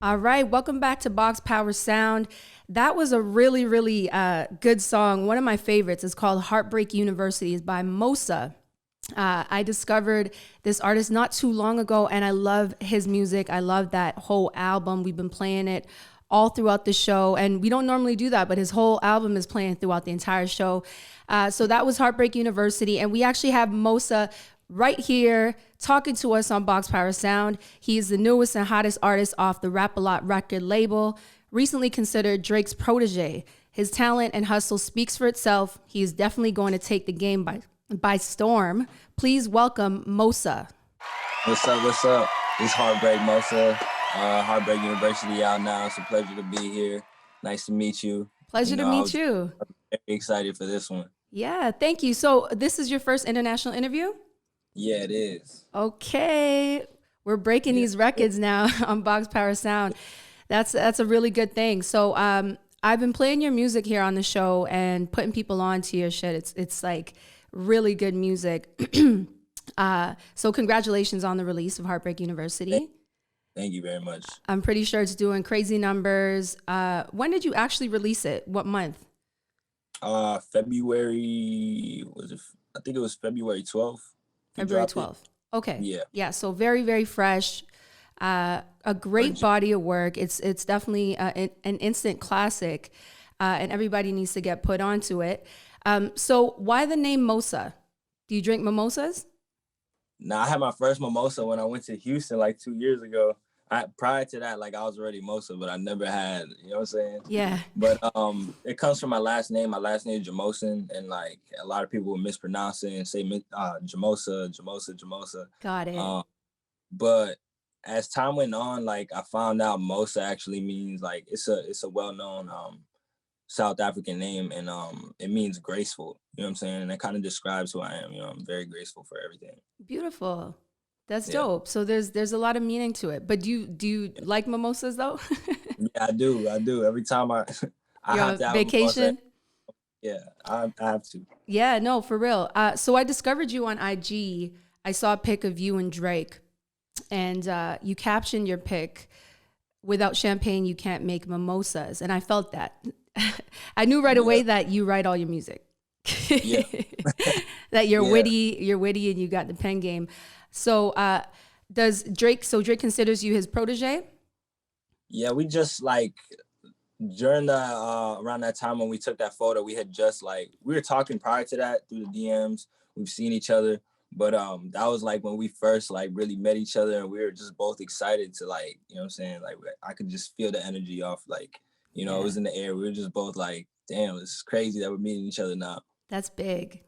All right, welcome back to Box Power Sound. That was a really, really good song. One of my favorites is called Heartbreak University. It's by Mosa. I discovered this artist not too long ago, and I love his music. I love that whole album. We've been playing it all throughout the show, and we don't normally do that, but his whole album is playing throughout the entire show. So that was Heartbreak University, and we actually have Mosa right here talking to us on Box Power Sound. He is the newest and hottest artist off the Rap-A-Lot record label, recently considered Drake's protege. His talent and hustle speaks for itself. He is definitely going to take the game by storm. Please welcome Mosa. What's up? What's up? It's Heartbreak Mosa. Heartbreak University out now. It's a pleasure to be here. Nice to meet you. Pleasure to meet you. Very excited for this one. Yeah, thank you. So this is your first international interview? Yeah, it is. Okay. We're breaking these records now on Box Power Sound. That's a really good thing. So I've been playing your music here on the show and putting people on to your shit. It's like really good music. So congratulations on the release of Heartbreak University. Thank you very much. I'm pretty sure it's doing crazy numbers. When did you actually release it? What month? February, I think it was February 12th. February 12th. Okay. Yeah. Yeah. So very, very fresh. A great body of work. It's definitely an instant classic, and everybody needs to get put onto it. So why the name Mosa? Do you drink mimosas? Nah, I had my first mimosa when I went to Houston like 2 years ago. Prior to that, like I was already Mosa, but I never had, you know what I'm saying? Yeah. But it comes from my last name. My last name is Jamosin, and like a lot of people will mispronounce it and say Jamosa. Got it. But as time went on, like I found out Mosa actually means like it's a well-known South African name, and it means graceful. You know what I'm saying? And it kind of describes who I am. You know, I'm very graceful for everything. Beautiful. That's dope. So there's a lot of meaning to it. But do you like mimosas though? Yeah, I do. Every time I have to have vacation. Yeah, I have to. Yeah, no, for real. So I discovered you on IG. I saw a pic of you and Drake, and you captioned your pic, "Without champagne, you can't make mimosas." And I felt that. I knew right away that you write all your music. Yeah. That you're witty, and you got the pen game. So does Drake, Drake considers you his protege? Yeah, we just like during the around that time when we took that photo, we had just like we were talking prior to that through the DMs. We've seen each other, but that was like when we first like really met each other, and we were just both excited to like, you know what I'm saying? Like I could just feel the energy off, like, you know, it was in the air. We were just both like, damn, it's crazy that we're meeting each other now. That's big.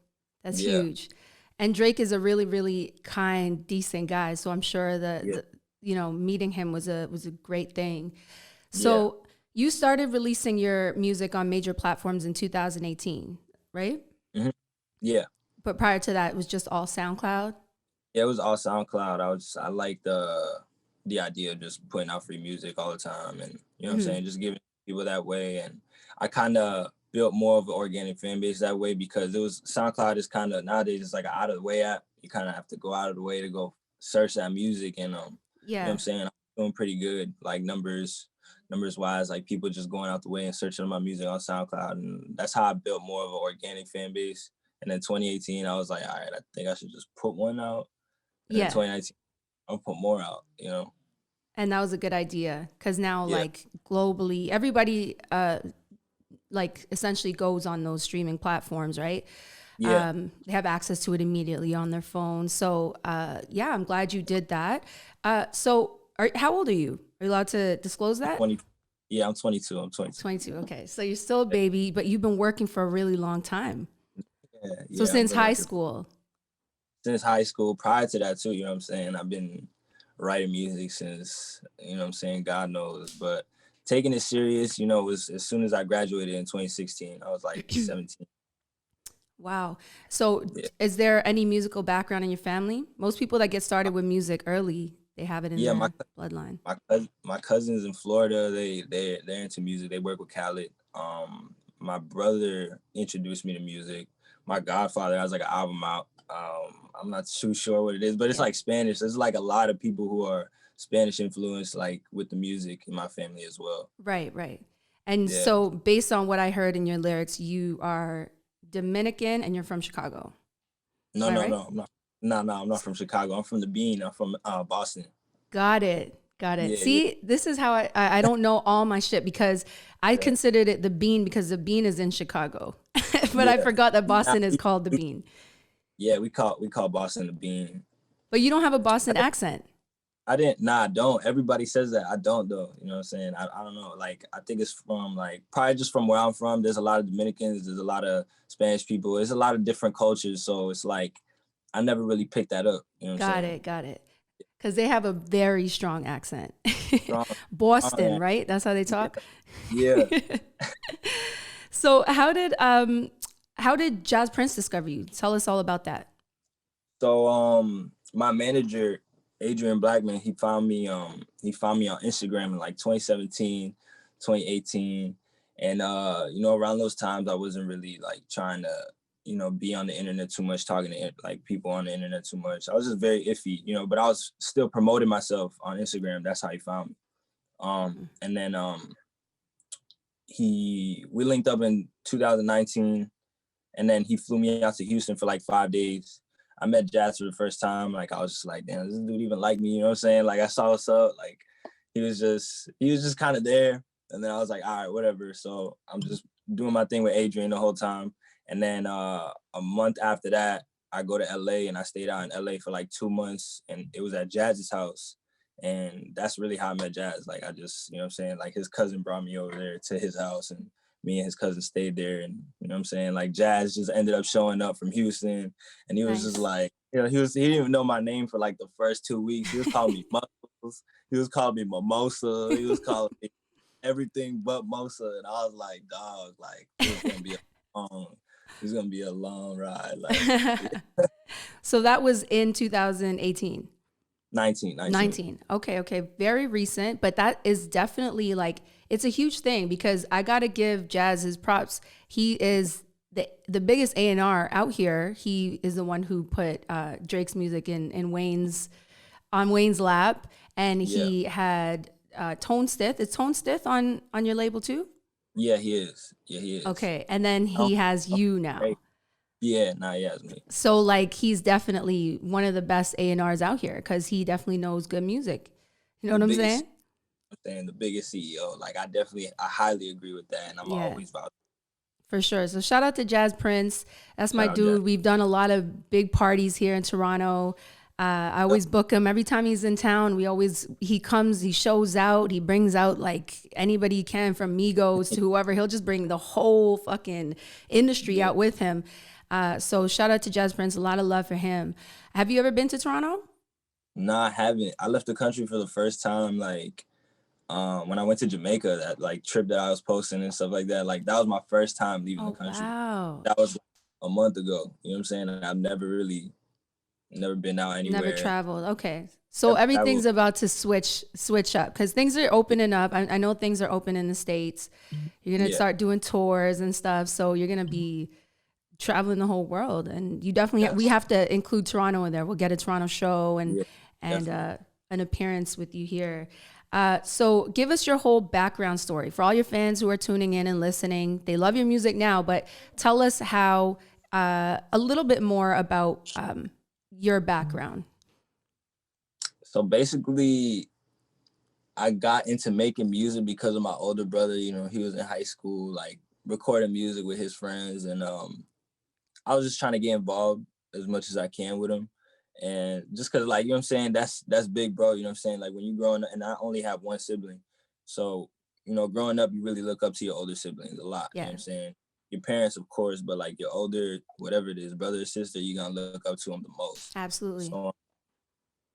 That's huge. And Drake is a really, really kind, decent guy. So I'm sure that, you know, meeting him was a great thing. So you started releasing your music on major platforms in 2018, right? Mm-hmm. Yeah. But prior to that, it was just all SoundCloud? Yeah, it was all SoundCloud. I like the idea of just putting out free music all the time, and you know what I'm saying, just giving people that way. And I kind of built more of an organic fan base that way, because it was SoundCloud is kind of nowadays it's like an out of the way app. You kind of have to go out of the way to go search that music, and you know what I'm saying, I'm doing pretty good, like numbers wise, like people just going out the way and searching my music on SoundCloud, and that's how I built more of an organic fan base. And in 2018, I was like, all right, I think I should just put one out. And in 2019, I'll put more out, you know. And that was a good idea, because now like globally, everybody like essentially goes on those streaming platforms, right? Yeah. They have access to it immediately on their phone. So yeah, I'm glad you did that. So how old are you? Are you allowed to disclose that? 20. Yeah, I'm 22. I'm 22. 22. Okay. So you're still a baby, but you've been working for a really long time. Yeah, so since high school? Since high school, prior to that too, you know what I'm saying? I've been writing music since, you know what I'm saying, God knows. But taking it serious, you know, was as soon as I graduated in 2016. I was like 17. Wow. So is there any musical background in your family? Most people that get started with music early, they have it in their bloodline. My cousins in Florida, they're into music. They work with Khaled. My brother introduced me to music. My godfather has like an album out. I'm not too sure what it is, but it's like Spanish. There's like a lot of people who are Spanish influence, like with the music in my family as well. Right, right. And Yeah. so, based on what I heard in your lyrics, you are Dominican and you're from Chicago. No, Am I no, right? no, I'm not. No, I'm not from Chicago. I'm from the Bean. I'm from Boston. Got it. Got it. Yeah, yeah, See, this is how I don't know all my shit because I yeah. considered it the Bean because the Bean is in Chicago, but I Yeah. forgot that Nah, Boston is called the Bean. yeah, we call Boston the Bean. But you don't have a Boston accent. I didn't. Nah, I don't. Everybody says that. I don't though. You know what I'm saying? I don't know. Like I think it's from like probably just from where I'm from. There's a lot of Dominicans. There's a lot of Spanish people. There's a lot of different cultures. So it's like I never really picked that up. You know what I'm Got saying? it. Got it. Because they have a very strong accent. Strong, strong Boston, man. right? That's how they talk. Yeah. So how did Jas Prince discover you? Tell us all about that. So my manager Adrian Blackman, he found me on Instagram in like 2017, 2018. And around those times I wasn't really like trying to, be on the internet too much, talking to like people on the internet too much. I was just very iffy, but I was still promoting myself on Instagram. That's how he found me. And then we linked up in 2019, and then he flew me out to Houston for like 5 days. I met Jas for the first time. Like I was just like, damn, does this dude even like me? You know what I'm saying? Like I saw what's up. Like he was just kind of there. And then I was like, all right, whatever. So I'm just doing my thing with Adrian the whole time. And then a month after that, I go to LA and I stayed out in LA for like 2 months, and it was at Jas's house. And that's really how I met Jas. Like I just, you know what I'm saying? Like his cousin brought me over there to his house, and me and his cousin stayed there. And you know what I'm saying? Like Jas just ended up showing up from Houston, and he was just Nice. like, he didn't even know my name for like the first 2 weeks. He was calling me Muscles. He was calling me Mimosa. He was calling me everything but Mosa. And I was like, dog, like it's gonna be a long ride. Like So that was in 2018. 19. 19. Okay, okay. Very recent, but that is definitely like it's a huge thing because I got to give Jas his props. He is the biggest A&R out here. He is the one who put Drake's music in Wayne's lap, and Yeah. he had Tone Stith. Is Tone Stith on your label too? Yeah, he is. Yeah, he is. Okay, and then he has you now. Yeah, nah, he has me. So like he's definitely one of the best A&Rs out here because he definitely knows good music. You know what I'm saying? I'm saying the biggest CEO. Like I highly agree with that, and I'm Yeah, always vouching. for sure. So shout out to Jas Prince. That's my Shout out Jas. dude. We've done a lot of big parties here in Toronto. I always book him every time he's in town. He comes, he shows out, he brings out like anybody he can from Migos to whoever. He'll just bring the whole fucking industry out with him. So shout out to Jas Prince. A lot of love for him. Have you ever been to Toronto? Nah, I haven't. I left the country for the first time like when I went to Jamaica, that like trip that I was posting and stuff like that. Like that was my first time leaving the Oh, country. wow. That was a month ago. You know what I'm saying? And I've never been out Never anywhere. traveled. Okay. So Never everything's traveled. about to switch up because things are opening up. I know things are open in the States. You're going to Yeah. start doing tours and stuff. So you're going to be traveling the whole world. And you definitely, we have to include Toronto in there. We'll get a Toronto show and an appearance with you here. So give us your whole background story for all your fans who are tuning in and listening. They love your music now, but tell us how, a little bit more about your background. So basically, I got into making music because of my older brother. You know, he was in high school, like recording music with his friends, and I was just trying to get involved as much as I can with him. And just cause like, you know what I'm saying, that's big, bro. You know what I'm saying? Like when you growing up, and I only have one sibling. So, growing up, you really look up to your older siblings a lot. You know what I'm saying? Your parents, of course, but like your older, whatever it is, brother or sister, you're gonna look up to them the most. Absolutely. So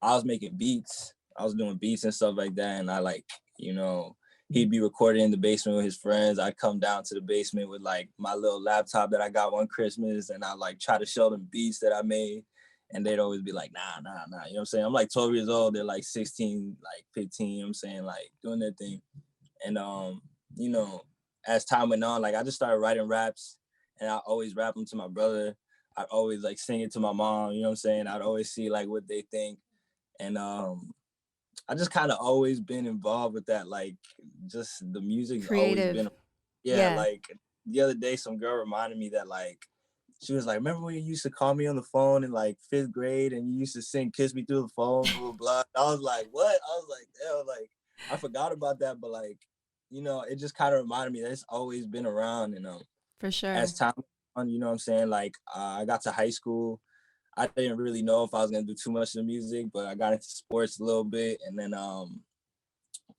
I was making beats. I was doing beats and stuff like that. And I like, he'd be recording in the basement with his friends. I'd come down to the basement with like my little laptop that I got one Christmas, and I like try to show them beats that I made. And they'd always be like, nah. You know what I'm saying? I'm like 12 years old. They're like 16, like 15, you know what I'm saying? Like doing their thing. And, as time went on, like I just started writing raps, and I always rap them to my brother. I'd always like sing it to my mom, you know what I'm saying? I'd always see like what they think. And I just kind of always been involved with that. Like, just the music's always Creative. been, yeah. Yeah. Like the other day, some girl reminded me that like she was like, "Remember when you used to call me on the phone in like 5th grade and you used to sing 'Kiss Me Through the Phone', blah blah blah." I was like, "What?" I was like, "Damn!" Like I forgot about that, but like it just kind of reminded me that it's always been around. And For sure. as time went on, what I'm saying, like I got to high school. I didn't really know if I was gonna do too much of the music, but I got into sports a little bit, and then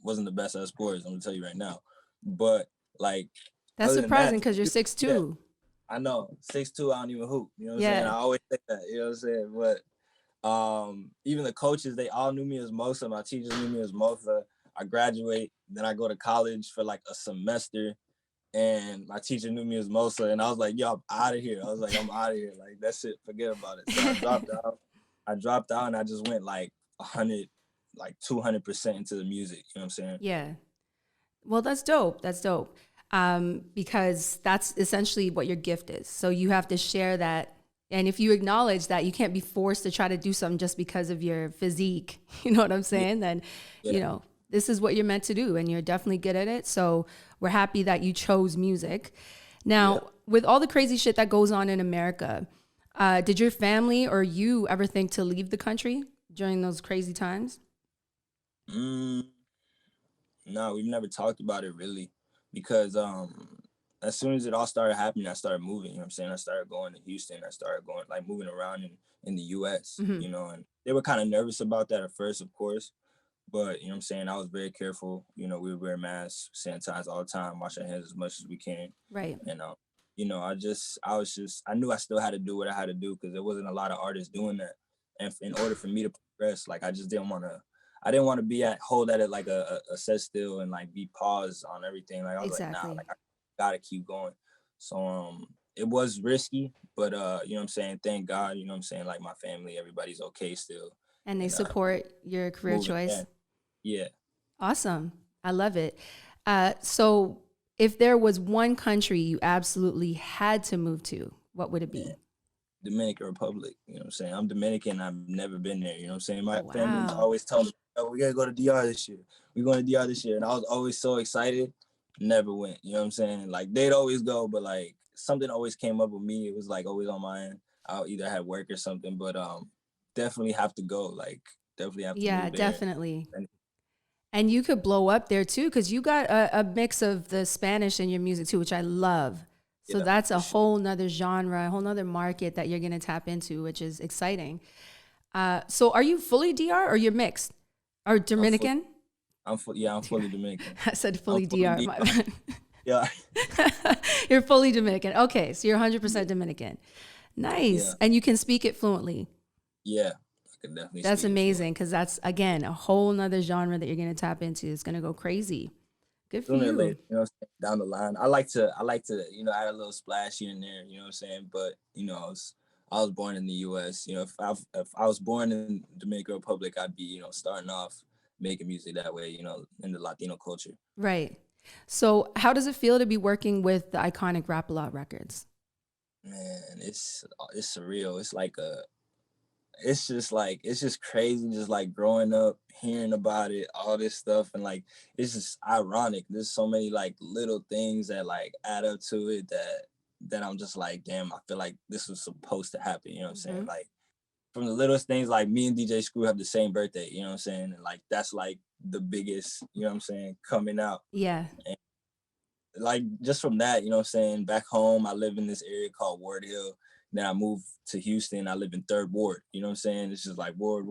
wasn't the best at sports. I'm gonna tell you right now, but like That's other than that, surprising because you're yeah, 6'2". I know 6'2", I don't even hoop. You know what I'm saying? I Yeah. always say that. You know what I'm saying? But even the coaches, they all knew me as Mosa. My teachers knew me as Mosa. I graduate, then I go to college for like a semester, and my teacher knew me as Mosa, and I was like, "Yo, I'm out of here." I was like, "I'm out of here. Like that's it. Forget about it." So I dropped out. And I just went like 100, like 200% into the music. You know what I'm saying? Yeah. Well, that's dope. That's dope. Because that's essentially what your gift is. So you have to share that. And if you acknowledge that, you can't be forced to try to do something just because of your physique. You know what I'm Yeah, saying? Then, yeah, this is what you're meant to do, and you're definitely good at it. So we're happy that you chose music. yeah. Now, with all the crazy shit that goes on in America, did your family or you ever think to leave the country during those crazy times? Mm, no, we've never talked about it really, because as soon as it all started happening, I started moving. You know what I'm saying? I started going to Houston. I started going like moving around in the U.S. Hmm. And they were kind of nervous about that at first, of course. But what I'm saying, I was very careful. We would wear masks, sanitize all the time, wash our hands as much as we can. Right. And I knew I still had to do what I had to do, because there wasn't a lot of artists doing that. And in order for me to progress, like I didn't want to hold at it like a set still and like be paused on everything. Like I was like, nah, Exactly. like I gotta keep going. So it was risky, but what I'm saying, thank God, what I'm saying, like my family, everybody's okay still. And they And support your career moving, yeah, choice. yeah. Awesome. I love it. So, if there was one country you absolutely had to move to, what would it Man, be? Dominican Republic. What I'm saying? I'm Dominican. I've never been there. What I'm saying? Oh, My family's wow. always telling me, "Oh, we gotta go to DR this year. We're going to DR this year." And I was always so excited. Never went. You know what I'm saying? Like they'd always go, but like something always came up with me. It was like always on my end. I'll either have work or something, but definitely have to go. Like definitely have to Yeah, move there. definitely. And And you could blow up there too, because you got a mix of the Spanish in your music too, which I love. So yeah, that's a for sure. whole nother genre, a whole nother market that you're going to tap into, which is exciting. So are you fully DR or you're mixed or I'm full. Dominican? I'm fully Dominican. I said I'm fully fully DR. My DR. bad. Yeah, You're fully Dominican. Okay, so you're 100% Dominican. yeah, Nice. And you can speak it fluently. yeah. I can definitely That's speak it fluent. amazing because that's, again, a whole nother genre that you're going to tap into. It's going to go crazy. Good for Sooner or later, you. down the line. I like to, add a little splash here and there, what I'm saying? But, I was born in the US. If I was born in Dominican Republic, I'd be, starting off making music that way, in the Latino culture. Right. So, how does it feel to be working with the iconic Rap A Lot Records? Man, it's surreal. It's just crazy, just like growing up hearing about it, all this stuff, and like it's just ironic. There's so many like little things that like add up to it that I'm just like, damn, I feel like this was supposed to happen. You know what I'm saying? Hmm. Like from the littlest things, like me and DJ Screw have the same birthday. You know what I'm saying? And like that's like the biggest. You know what I'm saying? Coming out. Yeah. And like just from that, what I'm saying, back home, I live in this area called Ward Hill. Then I moved to Houston. I live in Third Ward. You know what I'm saying? It's just like Ward.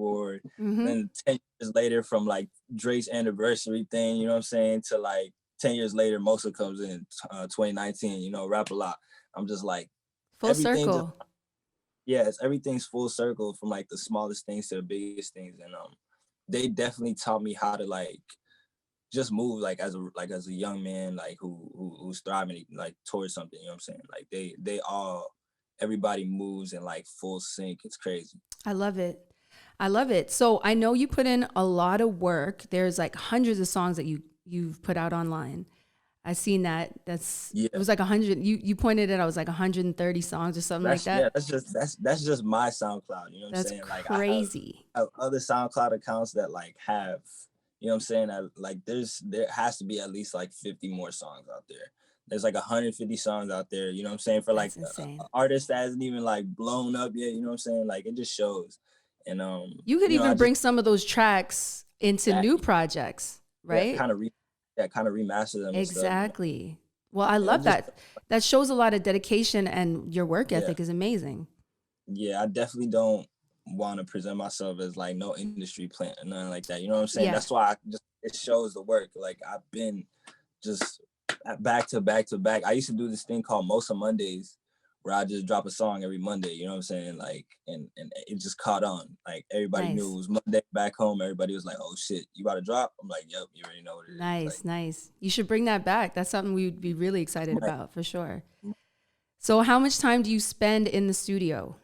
Hmm. Then 10 years later, from like Drake's anniversary thing, you know what I'm saying, to like 10 years later, Mosa comes in 2019, Rap A Lot. I'm just like, Full everything just, circle. yeah, everything's full circle from like the smallest things to the biggest things. And they definitely taught me how to like just move like as a young man like who's thriving like towards something. You know what I'm saying? Like everybody moves in like full sync. It's crazy. I love it. I love it. So, I know you put in a lot of work. There's like hundreds of songs that you've put out online. I seen that. Yeah, It was like 100. You pointed it. I was like 130 songs or something like that. that's just my SoundCloud. You know what I'm That's saying? Like crazy. I have other SoundCloud accounts that like have, you know what I'm saying? Like there has to be at least like 50 more songs out there. There's like 150 songs out there. You know what I'm saying? For like That's insane. an artist that hasn't even like blown up yet. You know what I'm saying? Like it just shows. And You could you know, I even just bring some of those tracks into new exactly projects, yeah, right? kind of remaster them and stuff. You know, Exactly. Well, I and it love just that. That shows a lot of dedication, and your work yeah. ethic is amazing. Yeah, I definitely don't want to present myself as like no industry plant or nothing like that. You know what I'm saying? Yeah. That's why it shows the work. Like I've been just back to back to back. I used to do this thing called Mosa Mondays where I just drop a song every Monday, you know what I'm saying? Like and it just caught on. Like everybody knew it Nice. was Monday back home. Everybody was like, "Oh shit, you about to drop?" I'm like, "Yep, you already know what it is." Like Nice, nice. You should bring that back. That's something we'd be really excited my, about for sure. So, how much time do you spend in the studio?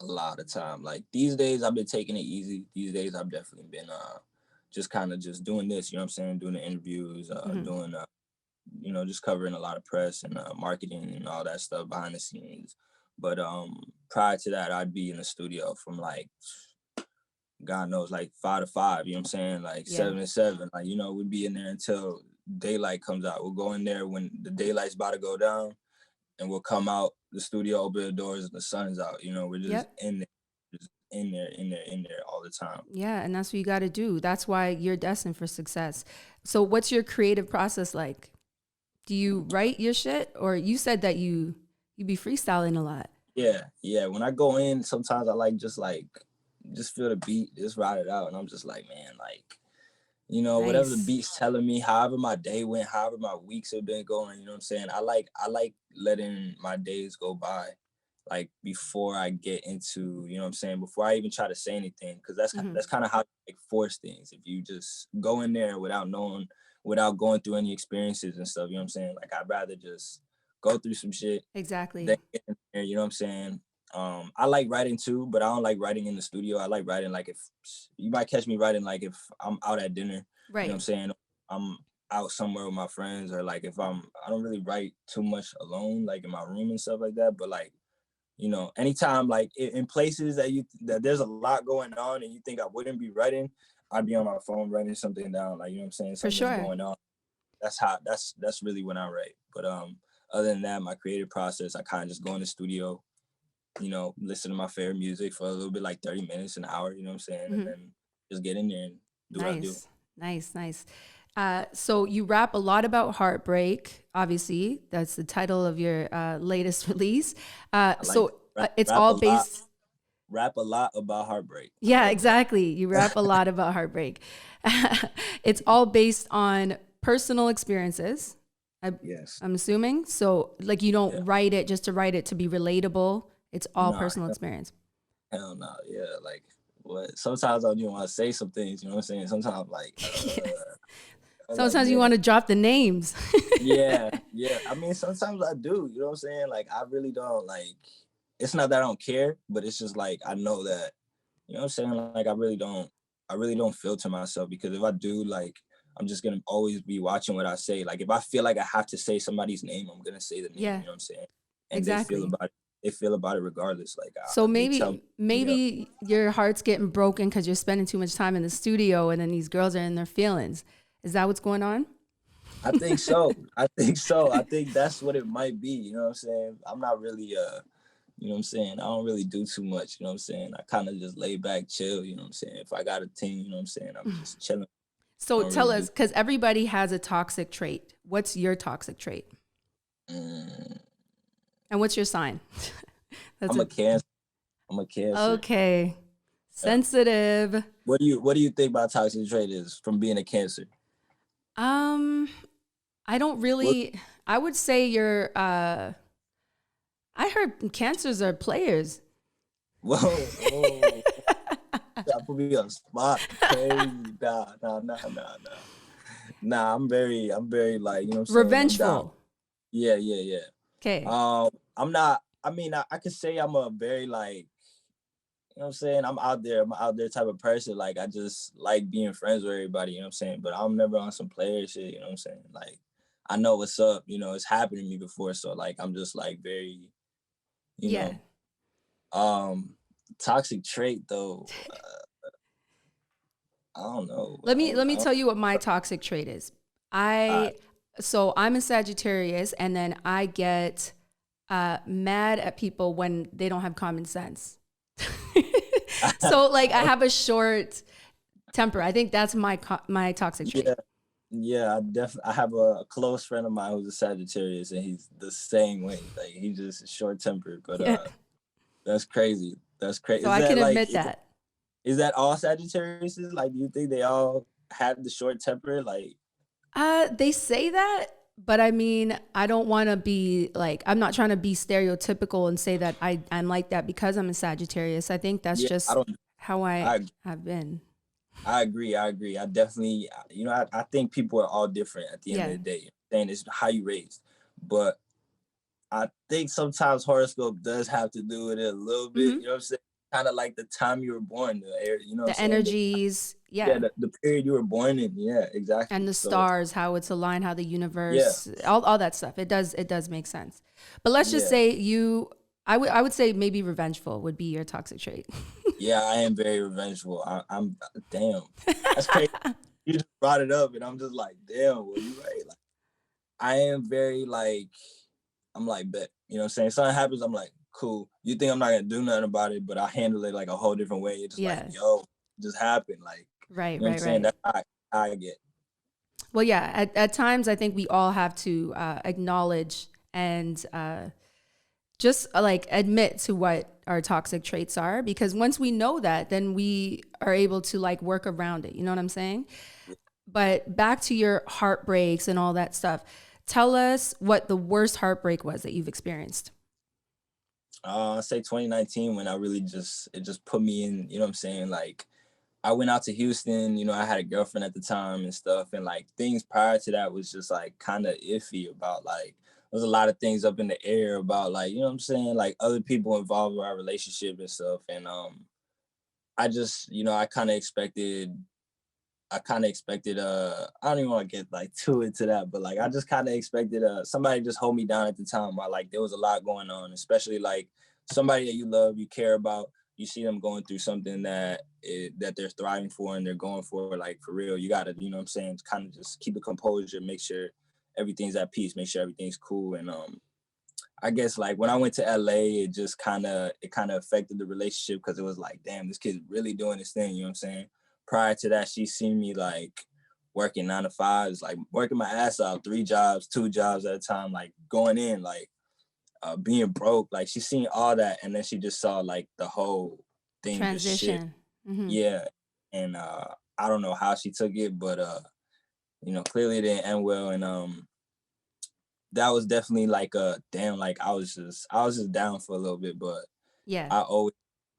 a lot of time. Like these days I've been taking it easy. These days I've definitely been just kind of just doing this, you know what I'm saying? Doing the interviews, Hmm. doing you know, just covering a lot of press and marketing and all that stuff behind the scenes. But prior to that I'd be in the studio from like God knows like 5 to 5, you know what I'm saying? Like Yeah. 7 to 7. Like, you know, we'd be in there until daylight comes out. We'll go in there when the daylight's about to go down and we'll come out the studio, open the doors, and the sun's out. You know, we're just Yep. in there, just in there all the time. Yeah. And that's what you got to do. That's why you're destined for success. So, what's your creative process like? Do you write your shit, or you said that you be freestyling a lot? Yeah, yeah. When I go in, sometimes I like just feel the beat, just ride it out, and I'm just like, man, like you know, whatever the Nice. beat's telling me, however my day went, however my weeks have been going, you know what I'm saying? I like letting my days go by like before I get into, you know what I'm saying, before I even try to say anything, because Hmm. that's kind of how you like force things. If you just go in there without knowing, without going through any experiences and stuff, you know what I'm saying? Like I'd rather just go through some shit, then Exactly. get in there, you know what I'm saying? I like writing too, but I don't like writing in the studio. I like writing like if you might catch me writing like if I'm out at dinner, you know what I'm Right. saying? I'm out somewhere with my friends, or like if I don't really write too much alone, like in my room and stuff like that. But like, you know, anytime like in places that there's a lot going on and you think I wouldn't be writing, I'd be on my phone writing something down, like you know what I'm saying, For something's sure. going on. That's really when I write. But other than that, my creative process, I kind of just go in the studio, you know, listen to my favorite music for a little bit, like 30 minutes, an hour, you know what I'm saying? And Hmm. then just get in there and do what I do. Nice. Nice. Nice. So you rap a lot about heartbreak. Obviously, that's the title of your latest release. I like It's rap a all lot, based. rap a lot about heartbreak. I Yeah, love that. exactly. You rap a lot about heartbreak. It's all based on personal experiences. I, Yes. I'm assuming. So, like, you Yeah. don't write it just to write it to be relatable. It's all Nah, personal experience. hell no. Yeah. Like what sometimes I don't even want to say some things, you know what I'm saying? Sometimes like Yes. I'm like, Sometimes you man, want to drop the names. yeah, yeah. I mean sometimes I do, you know what I'm saying? Like I really don't like it's not that I don't care, but it's just like I know that, you know what I'm saying? Like I really don't filter myself, because if I do, like I'm just gonna always be watching what I say. Like if I feel like I have to say somebody's name, I'm gonna say the name, Yeah, you know what I'm saying? And exactly. they feel about it regardless. Like So they tell maybe me up. maybe your heart's getting broken because you're spending too much time in the studio, and then these girls are in their feelings. Is that what's going on? I think so. I think so. I think that's what it might be. You know what I'm saying? I'm not really you know what I'm saying? I don't really do too much, you know what I'm saying? I kind of just lay back, chill, you know what I'm saying? If I got a team, you know what I'm saying? I'm just chilling. I So don't tell really do us, because everybody has a toxic trait. What's your toxic trait? mm, And what's your sign? That's I'm a a cancer. I'm a cancer. okay. Yeah. Sensitive. What do you think about toxic trait is from being a cancer? Um, I don't What really I would say you're I heard cancers are players. whoa. That put me on the spot. Crazy. Nah. Nah, I'm very like, you know what I'm saying? I'm down. Revengeful. Yeah. Okay. I'm not, I mean, I could say I'm a very like know what I'm saying? I'm out there type of person. Like, I just like being friends with everybody, you know what I'm saying? But I'm never on some player shit, you know what I'm saying? Like, I know what's up, you know, it's happened to me before. So like, I'm just like very, you Yeah. know, toxic trait though. I don't know. Let me tell you what my toxic trait is. So I'm a Sagittarius, and then I get mad at people when they don't have common sense. So like I have a short temper. I think that's my toxic trait. Yeah, I have a close friend of mine who's a Sagittarius, and he's the same way. Like, he's just short tempered, but Yeah. that's crazy. That's crazy. So I can admit that. Is that all Sagittariuses? Like, do you think they all have the short temper? Like, They say that, but I mean, I don't want to be like, I'm not trying to be stereotypical and say that I'm like that because I'm a Sagittarius. I think that's just how I have been. I agree. I definitely, you know, I think people are all different at the end of the day. And it's how you raised. But I think sometimes horoscope does have to do with it a little bit. You know what I'm saying? Kind of like the time you were born, you know, the energies, the period you were born in, exactly, and the stars, how it's aligned, how the universe, all that stuff. It does make sense. But let's just say I would say maybe revengeful would be your toxic trait. Yeah, I am very revengeful. I'm damn, that's crazy. You just brought it up, and I'm just like, damn, well, you right. Like, I am very like, I'm like, bet, you know what I'm saying? Something happens, I'm like, cool. You think I'm not gonna do nothing about it, but I handle it like a whole different way. It's just like, yo, it just happened. Like, right, you know what I'm saying? That's how I get. Well, yeah, at times I think we all have to acknowledge and just like admit to what our toxic traits are, because once we know that, then we are able to like work around it. You know what I'm saying? But back to your heartbreaks and all that stuff. Tell us what the worst heartbreak was that you've experienced. I say 2019, when it just put me in, you know what I'm saying? Like, I went out to Houston, you know, I had a girlfriend at the time and stuff. And like, things prior to that was just like kind of iffy about like, there's a lot of things up in the air about like, you know what I'm saying? Like, other people involved with our relationship and stuff. And I just, you know, I kind of expected, I don't even want to get like too into that, but like, I just kind of expected somebody just hold me down at the time while like there was a lot going on, especially like somebody that you love, you care about, you see them going through something that they're thriving for and they're going for, like, for real. You got to, you know what I'm saying, kind of just keep the composure, make sure everything's at peace, make sure everything's cool. And I guess like when I went to LA, it kind of affected the relationship, because it was like, damn, this kid's really doing this thing, you know what I'm saying? Prior to that, she seen me like working 9 to 5s, like working my ass out, 3 jobs, 2 jobs at a time, like going in, like being broke. Like, she seen all that, and then she just saw like the whole thing transition. Just shift. And I don't know how she took it, but you know, clearly it didn't end well. And that was definitely like a damn, like I was just down for a little bit, but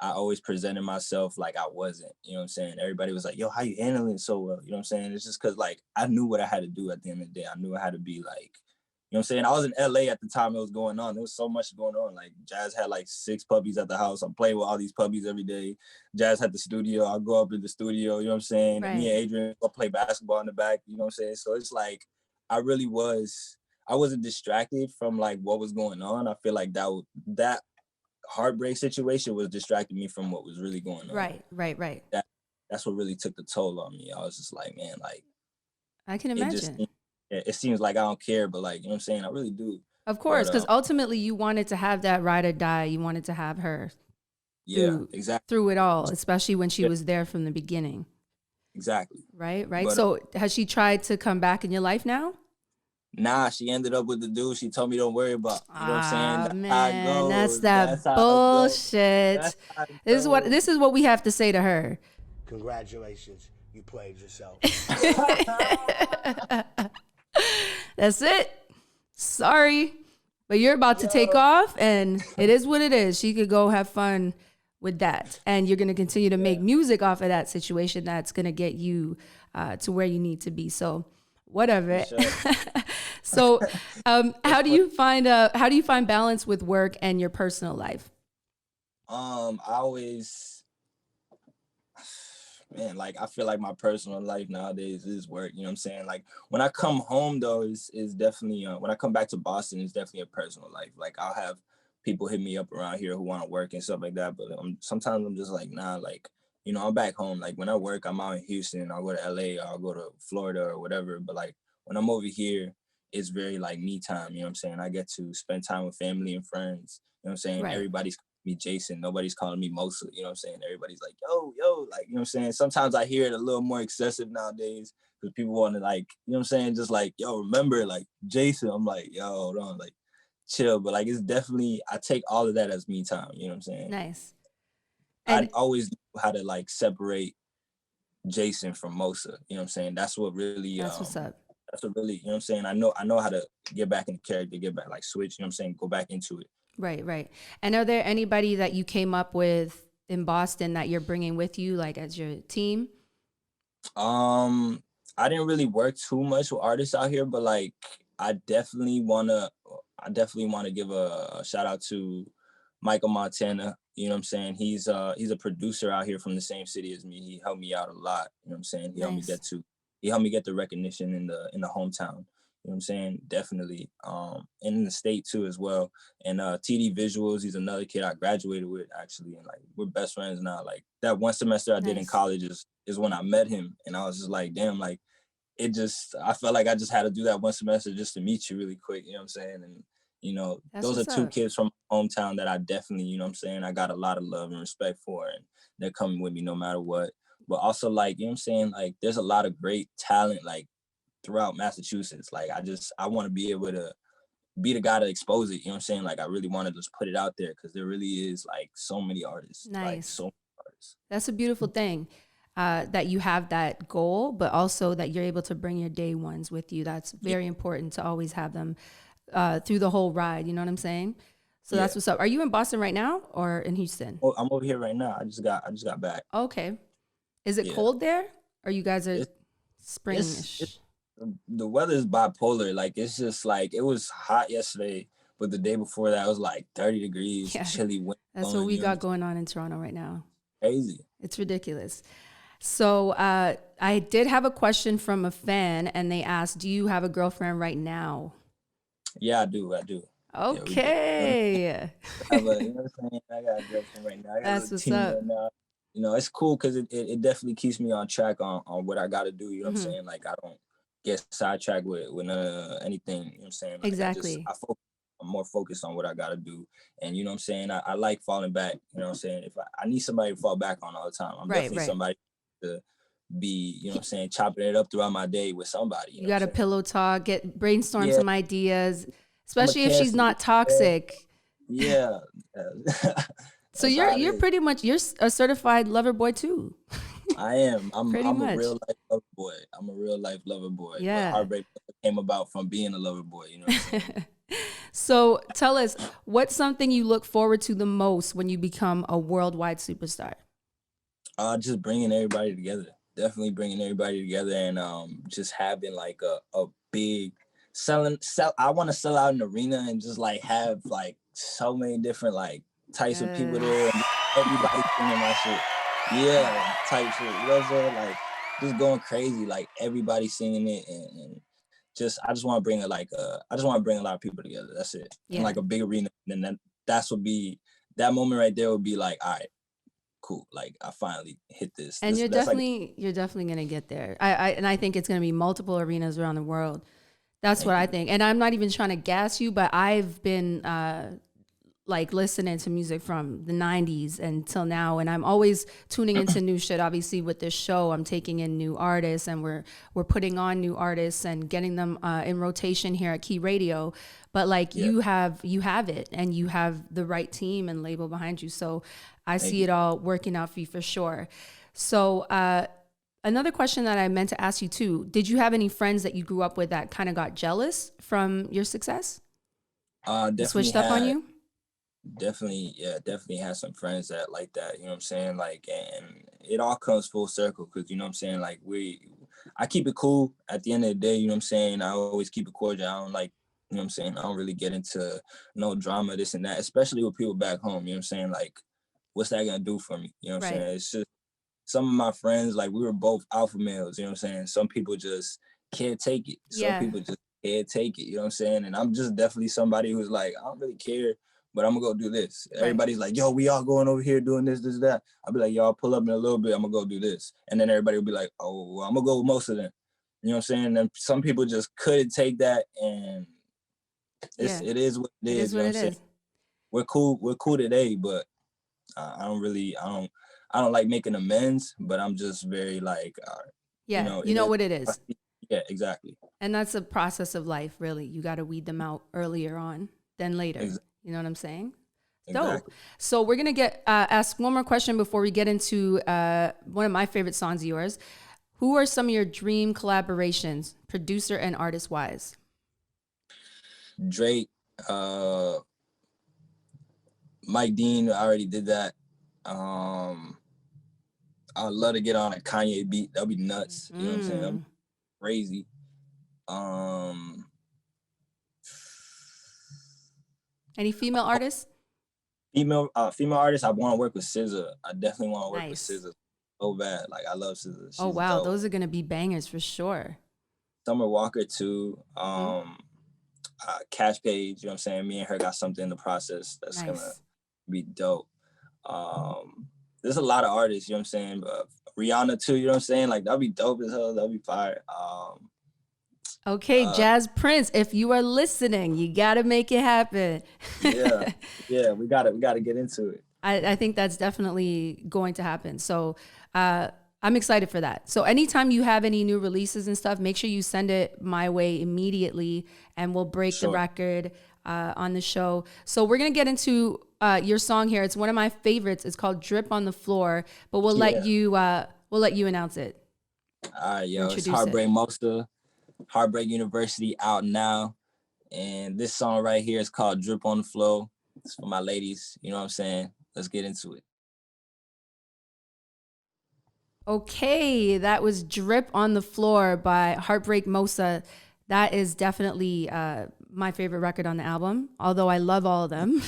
I always presented myself like I wasn't, you know what I'm saying? Everybody was like, yo, how you handling it so well? You know what I'm saying? It's just because like I knew what I had to do at the end of the day. I knew I had to be like, you know what I'm saying? I was in LA at the time it was going on. There was so much going on. Like, Jazz had like 6 puppies at the house. I'm playing with all these puppies every day. Jazz had the studio. I'll go up in the studio, you know what I'm saying? Right. Me and Adrian will play basketball in the back, you know what I'm saying? So it's like, I wasn't distracted from like what was going on. I feel like that heartbreak situation was distracting me from what was really going on. Right. That's what really took the toll on me. I was just like, man, like, I can imagine. It seems like I don't care, but like, you know what I'm saying? I really do. Of course, because ultimately you wanted to have that ride or die. You wanted to have her through it all, especially when she was there from the beginning. Exactly. Right. But, so has she tried to come back in your life now? Nah, she ended up with the dude she told me don't worry about. You know what I'm saying? That's man, that's that bullshit. This is what we have to say to her. Congratulations, you played yourself. That's it. Sorry, but you're about to take off, and it is what it is. She could go have fun with that, and you're gonna continue to make music off of that situation. That's gonna get you to where you need to be. So whatever. Sure. So, how do you find balance with work and your personal life? I always man, like I feel like my personal life nowadays is work. You know what I'm saying? Like when I come home though, is definitely when I come back to Boston, it's definitely a personal life. Like I'll have people hit me up around here who want to work and stuff like that. But sometimes I'm just like, nah, like, you know, I'm back home. Like when I work, I'm out in Houston, I'll go to LA, or I'll go to Florida or whatever. But like when I'm over here, it's very like me time. You know what I'm saying? I get to spend time with family and friends. You know what I'm saying? Right. Everybody's me Jason. Nobody's calling me Mosa. You know what I'm saying? Everybody's like, yo, like, you know what I'm saying? Sometimes I hear it a little more excessive nowadays because people want to like, you know what I'm saying? Just like, yo, remember like Jason. I'm like, yo, hold on, like chill. But like, it's definitely, I take all of that as me time. You know what I'm saying? Nice. I And always know how to like separate Jason from Mosa. You know what I'm saying? That's what really, that's what's up. that's what really, you know what I'm saying? I know how to get back in the character, get back, like switch, you know what I'm saying? Go back into it. Right, right. And are there anybody that you came up with in Boston that you're bringing with you, like as your team? I didn't really work too much with artists out here, but like I definitely wanna give a shout out to Michael Montana. You know what I'm saying? He's a producer out here from the same city as me. He helped me out a lot. You know what I'm saying? Nice. He helped me get the recognition in the hometown. You know what I'm saying? Definitely. And in the state too as well. And TD Visuals, he's another kid I graduated with actually, and like we're best friends now. Like that one semester I did in Nice. college is when I met him, and I was just like, damn, like I felt like I just had to do that one semester just to meet you really quick. You know what I'm saying? And you know, That's those are what's two up. kids from my hometown that I definitely, you know what I'm saying, I got a lot of love and respect for, and they're coming with me no matter what. But also like, you know what I'm saying, like there's a lot of great talent like throughout Massachusetts. Like I want to be able to be the guy to expose it. You know what I'm saying? Like I really want to just put it out there because there really is like so many artists, like Nice. so many artists. That's a beautiful thing. That you have that goal, but also that you're able to bring your day ones with you. That's Yeah, very important to always have them through the whole ride. You know what I'm saying? So yeah. that's what's up. Are you in Boston right now or in Houston? Oh, I'm over here right now. I just got back. Okay. Is it Yeah. cold there? Or you guys are It's it's springish? the weather is bipolar. Like it's just like it was hot yesterday, but the day before that it was like 30 degrees, Yeah. chilly wind That's what blowing. we You know, got going on in Toronto right now. crazy. It's ridiculous. So I did have a question from a fan, and they asked, "Do you have a girlfriend right now?" Yeah, I do. I do. Yeah, we do. Okay, I have a, you know what I'm saying? I got a girlfriend right now. I got a that's little what's team up. right now. You know, it's cool because it definitely keeps me on track on what I got to do. You know what I'm Hmm. saying? Like I don't get sidetracked with anything. You know what I'm saying? Like Exactly. I'm more focused on what I got to do. And you know what I'm saying? I like falling back. You know what I'm saying? If I need somebody to fall back on all the time, I'm Right, definitely right. somebody to be, you know what I'm saying, chopping it up throughout my day with somebody. You You know what I'm got to saying? pillow talk, get brainstorm Yeah, some ideas, I'm a especially if she's cancer. not Yeah. toxic. Yeah. So That's how it you're is. pretty much you're a certified lover boy too. I am. Pretty I'm a much. real life lover boy. I'm a real life lover boy. But Yeah. heartbreak came about from being a lover boy. You know what I'm saying? So tell us, what's something you look forward to the most when you become a worldwide superstar? Just bringing everybody together. Definitely bringing everybody together, and just having like a big sell. I want to sell out an arena and just like have like so many different like types of people there, and Yes. everybody singing my shit. Yeah, type shit. You know what I'm saying? Like just going crazy, like everybody singing it, and just I just want to bring I just want to bring a lot of people together. That's it, and Yeah. like a big arena. And then that's would be that moment right there would be like, all right, cool. Like I finally hit this. And That's like you're definitely gonna get there. I think it's gonna be multiple arenas around the world. That's what thank I you. think. And I'm not even trying to gas you, but I've been like listening to music from the 90s until now, and I'm always tuning into new shit. Obviously with this show, I'm taking in new artists, and we're putting on new artists and getting them in rotation here at Cay Radio. But like Yeah, you have it, and you have the right team and label behind you, so I thank see you. it all working out for you for sure. So another question that I meant to ask you too, did you have any friends that you grew up with that kind of got jealous from your success and Definitely switched up on had you? definitely had some friends that like that. You know what I'm saying? Like, and it all comes full circle because you know what I'm saying. Like I keep it cool at the end of the day. You know what I'm saying? I always keep it cordial. I don't like. You know what I'm saying? I don't really get into no drama, this and that, especially with people back home. You know what I'm saying? Like, what's that gonna do for me? You know what I'm Right. saying? It's just some of my friends, like, we were both alpha males, you know what I'm saying? Some people just can't take it. Some people just can't take it, you know what I'm saying? And I'm just definitely somebody who's like, I don't really care, but I'm gonna go do this. Right. Everybody's like, yo, we all going over here doing this, that. I'll be like, y'all pull up in a little bit, I'm gonna go do this. And then everybody will be like, oh, well, I'm gonna go with most of them. You know what I'm saying? And some people just couldn't take that, and it is what it is. You know what I'm saying? We're cool today, but I don't like making amends, but I'm just very like, you know what it is. Yeah, exactly. And that's a process of life, really. You got to weed them out earlier on than later. Exactly. You know what I'm saying? Exactly. Dope. So we're going to ask one more question before we get into one of my favorite songs of yours. Who are some of your dream collaborations, producer and artist wise? Drake, Mike Dean, I already did that. I'd love to get on a Kanye beat. That'd be nuts. You know what I'm saying? That'd be crazy. Any female artists? Female artists, I want to work with SZA. I definitely want to work with SZA so bad. Like, I love SZA. She's dope. Those are gonna be bangers for sure. Summer Walker too. Cash Page, you know what I'm saying? Me and her got something in the process that's gonna be dope. There's a lot of artists, you know what I'm saying? Rihanna too, you know what I'm saying? Like, that'd be dope as hell. That'd be fire. Okay, Jas Prince, if you are listening, you gotta make it happen. yeah, we gotta get into it. I think that's definitely going to happen. So I'm excited for that. So anytime you have any new releases and stuff, make sure you send it my way immediately, and we'll break the record on the show. So we're gonna get into your song here. It's one of my favorites. It's called "Drip on the Floor," but we'll let you announce it. All right, yo, it's Heartbreak Mosa, Heartbreak University, out now, and this song right here is called "Drip on the Floor." It's for my ladies. You know what I'm saying? Let's get into it. Okay, that was "Drip on the Floor" by Heartbreak Mosa. That is definitely my favorite record on the album, although I love all of them.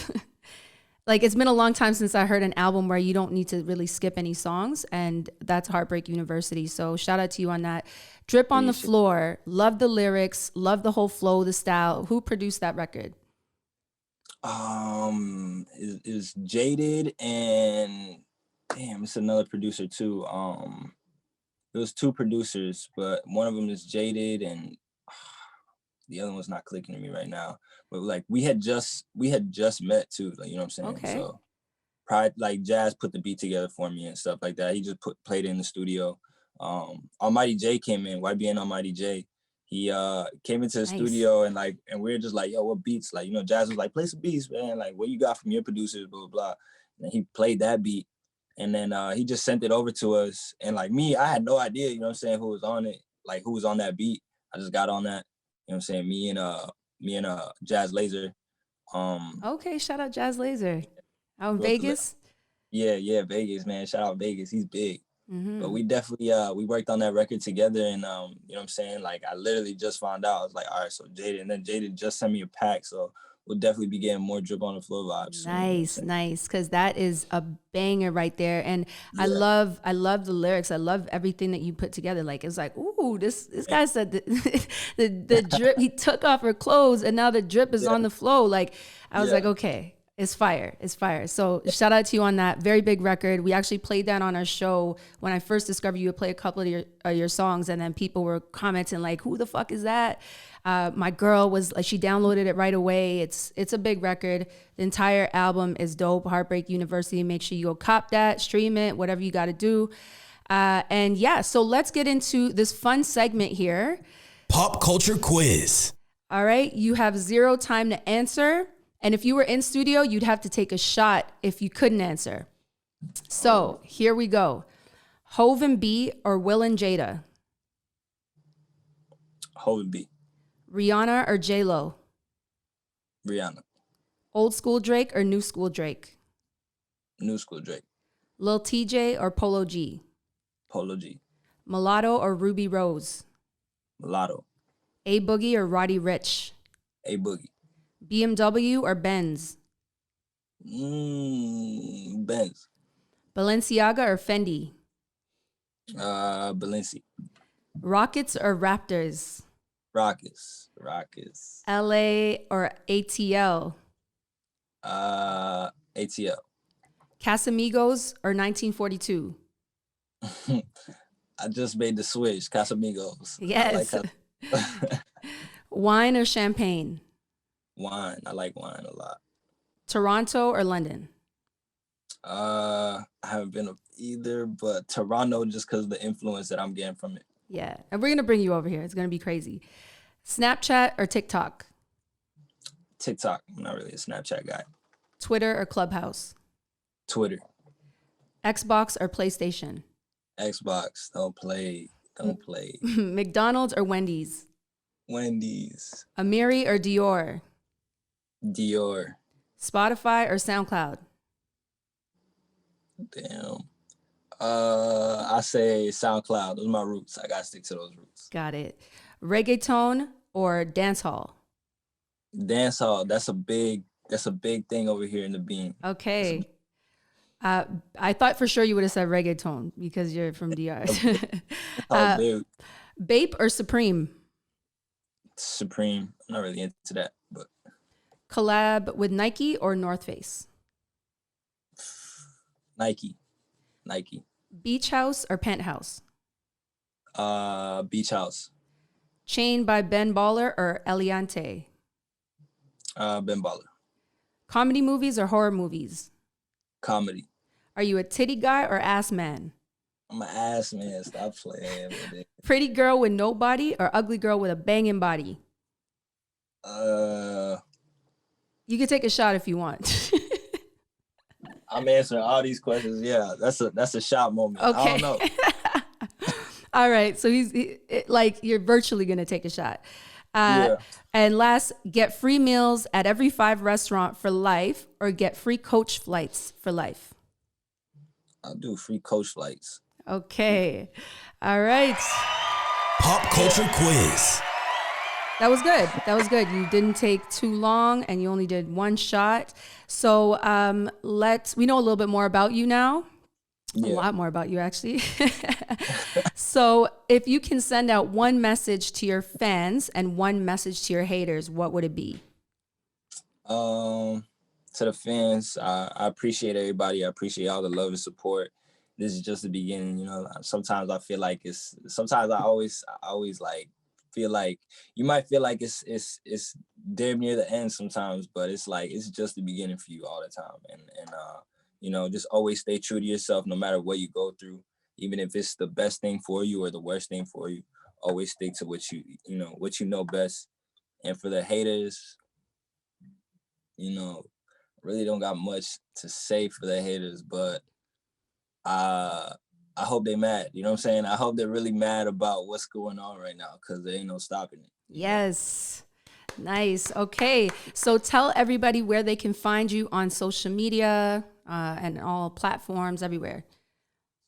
Like, it's been a long time since I heard an album where you don't need to really skip any songs, and that's Heartbreak University. So shout out to you on that. "Drip on the Floor." Love the lyrics, love the whole flow, the style. Who produced that record? Is Jaded, and damn, it's another producer too. It was two producers, but one of them is Jaded, and the other one's not clicking to me right now. But like, we had just met too, like, you know what I'm saying? Okay. So probably like Jas put the beat together for me and stuff like that. He just played it in the studio. Almighty J came in, YBN Almighty J. He came into the studio, and we were just like, yo, what beats? Like, you know, Jas was like, play some beats, man. Like, what you got from your producers, blah, blah, blah. And he played that beat. And then he just sent it over to us. And like me, I had no idea, you know what I'm saying, who was on it, like who was on that beat. I just got on that, you know what I'm saying? Me and Jazz Laser. Okay, shout out Jazz Laser. Out in Vegas? Yeah, Vegas, man. Shout out Vegas. He's big. Mm-hmm. But we definitely we worked on that record together, and you know what I'm saying? Like, I literally just found out. I was like, all right, so Jaded, and then Jaded just sent me a pack, so we'll definitely be getting more Drip on the Floor vibes. Nice, because that is a banger right there. And I love the lyrics. I love everything that you put together. Like, it's like, ooh, this guy said the drip, he took off her clothes, and now the drip is on the flow. Like, I was like, okay, it's fire. So shout out to you on that very big record. We actually played that on our show. When I first discovered you would play a couple of your songs, and then people were commenting like, who the fuck is that? My girl was like, she downloaded it right away. It's a big record. The entire album is dope. Heartbreak University. Make sure you go cop that, stream it, whatever you got to do. And yeah, so let's get into this fun segment here. Pop culture quiz. All right. You have 0 time to answer. And if you were in studio, you'd have to take a shot if you couldn't answer. So here we go. Hov and B or Will and Jada? Hov and B. Rihanna or J-Lo? Rihanna. Old school Drake or new school Drake? New school Drake. Lil TJ or Polo G? Polo G. Mulatto or Ruby Rose? Mulatto. A Boogie or Roddy Ricch? A Boogie. BMW or Benz? Benz. Balenciaga or Fendi? Balenci. Rockets or Raptors? Rockets. LA or ATL? ATL. Casamigos or 1942? I just made the switch. Casamigos. Yes. I like Wine or champagne? wine. I like wine a lot. Toronto or London? I haven't been to either, but Toronto just because of the influence that I'm getting from it. Yeah. And we're going to bring you over here. It's going to be crazy. Snapchat or TikTok? TikTok. I'm not really a Snapchat guy. Twitter or Clubhouse? Twitter. Xbox or PlayStation? Xbox. Don't play. McDonald's or Wendy's? Wendy's. Amiri or Dior? Dior. Spotify or SoundCloud? Damn. I say SoundCloud. Those are my roots. I gotta stick to those roots. Got it. Reggaeton or dancehall? Dancehall. That's a big thing over here in the Bean. Okay. I thought for sure you would have said reggaeton because you're from DR. Bape or Supreme? Supreme. I'm not really into that, but Collab with Nike or North Face? Nike. Beach House or Penthouse? Beach House. Chain by Ben Baller or Eliante? Ben Baller. Comedy movies or horror movies? Comedy. Are you a titty guy or ass man? I'm an ass man. Stop playing with it. Pretty girl with no body or ugly girl with a banging body? You can take a shot if you want. I'm answering all these questions. Yeah, that's a shot moment. Okay. I don't know. All right. So you're virtually going to take a shot. Yeah. And last, get free meals at every 5 restaurant for life or get free coach flights for life. I'll do free coach flights. Okay. All right. Pop culture quiz. That was good. You didn't take too long and you only did one shot. So we know a little bit more about you now. Yeah. A lot more about you, actually. So if you can send out one message to your fans and one message to your haters, what would it be? To the fans, I appreciate everybody. I appreciate all the love and support. This is just the beginning, you know. Sometimes I feel like sometimes I always like feel like you might feel like it's damn near the end sometimes, but it's like it's just the beginning for you all the time. And you know, just always stay true to yourself no matter what you go through, even if it's the best thing for you or the worst thing for you. Always stick to what you know best. And for the haters, you know, really don't got much to say for the haters, but I hope they mad. You know what I'm saying? I hope they're really mad about what's going on right now because there ain't no stopping it. Yes. Nice. Okay. So tell everybody where they can find you on social media and all platforms everywhere.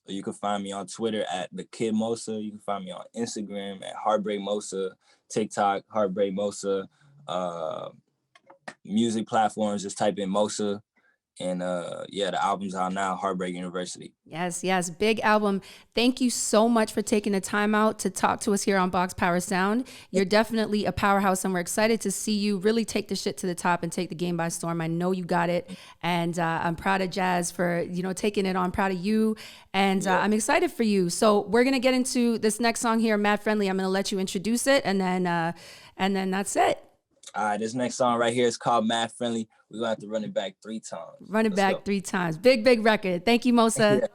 So you can find me on Twitter at the Kid Mosa. You can find me on Instagram at Heartbreak Mosa, TikTok, Heartbreak Mosa, music platforms, just type in Mosa. And the album's out now, Heartbreak University. Yes. Big album. Thank you so much for taking the time out to talk to us here on Box Power Sound. You're definitely a powerhouse, and we're excited to see you really take the shit to the top and take the game by storm. I know you got it. And I'm proud of Jas for, taking it on. I'm proud of you. And I'm excited for you. So we're going to get into this next song here, Mad Friendly. I'm going to let you introduce it, and then that's it. All right, this next song right here is called Mad Friendly. We're going to have to run it back 3 times. Run it back 3 times. Big record. Thank you, Mosa. Yeah.